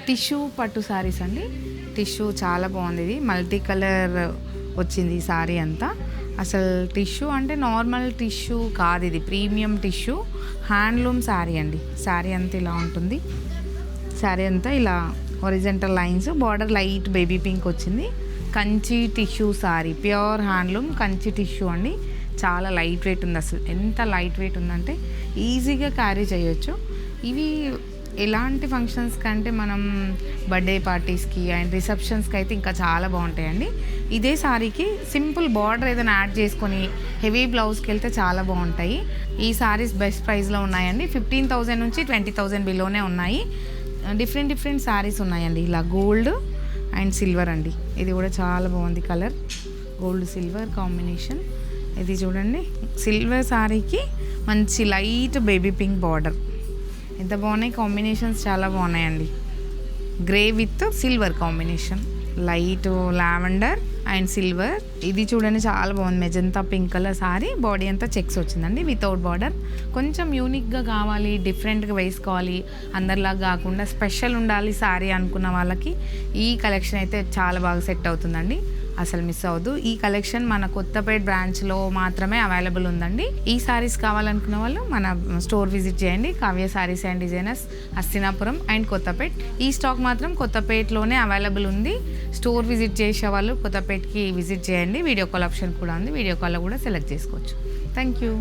Tissue పట్టు శారీస్ అండి. Tissue చాలా బాగుంది. ఇది మల్టీ కలర్ వచ్చింది ఈ శారీ అంతా. అసలు టిష్యూ అంటే నార్మల్ టిష్యూ కాదు, ఇది ప్రీమియం టిష్యూ హ్యాండ్లూమ్ శారీ అండి. శారీ అంతా ఇలా ఉంటుంది. శారీ అంతా ఇలా horizontal lines, border light baby pink వచ్చింది. Kanchi tissue sari, pure handloom Kanchi tissue అండి. చాలా లైట్ వెయిట్ ఉంది. అసలు ఎంత లైట్ వెయిట్ ఉందంటే ఈజీగా క్యారీ చేయొచ్చు. ఇవి ఎలాంటి ఫంక్షన్స్ కంటే మనం బర్త్డే పార్టీస్కి అండ్ రిసెప్షన్స్కి అయితే ఇంకా చాలా బాగుంటాయండి. ఇదే శారీకి సింపుల్ బార్డర్ ఏదైనా యాడ్ చేసుకొని హెవీ బ్లౌజ్కి వెళ్తే చాలా బాగుంటాయి. ఈ శారీస్ బెస్ట్ ప్రైస్లో ఉన్నాయండి. 15,000 నుంచి 20,000 బిలోనే ఉన్నాయి. డిఫరెంట్ శారీస్ ఉన్నాయండి. ఇలా గోల్డ్ అండ్ సిల్వర్ అండి. ఇది కూడా చాలా బాగుంది కలర్, గోల్డ్ సిల్వర్ కాంబినేషన్. ఇది చూడండి, సిల్వర్ శారీకి మంచి లైట్ బేబీ పింక్ బార్డర్. ఎంత బాగున్నాయి కాంబినేషన్స్, చాలా బాగున్నాయండి. Grey with silver combination, light lavender and silver. ఇది చూడండి చాలా బాగుంది, magenta pink colour sorry. Body అంతా చెక్స్ వచ్చిందండి వితౌట్ బార్డర్. కొంచెం యూనిక్గా కావాలి, డిఫరెంట్గా వేసుకోవాలి, అందరిలాగా కాకుండా స్పెషల్ ఉండాలి సారీ అనుకున్న వాళ్ళకి ఈ కలెక్షన్ అయితే చాలా బాగా సెట్ అవుతుందండి. అసలు మిస్ అవ్వద్దు. ఈ కలెక్షన్ మన కొత్తపేట బ్రాంచ్లో మాత్రమే అవైలబుల్ ఉందండి. ఈ సారీస్ కావాలనుకున్న వాళ్ళు మన స్టోర్ విజిట్ చేయండి. Kavya sarees and designers, Hastinapuram and Kothapet. ఈ స్టాక్ మాత్రం కొత్తపేటలోనే అవైలబుల్ ఉంది. స్టోర్ విజిట్ చేసే వాళ్ళు కొత్తపేటకి విజిట్ చేయండి. వీడియో కాల్ ఆప్షన్ కూడా ఉంది, వీడియో కాల్లో కూడా సెలెక్ట్ చేసుకోవచ్చు. Thank you.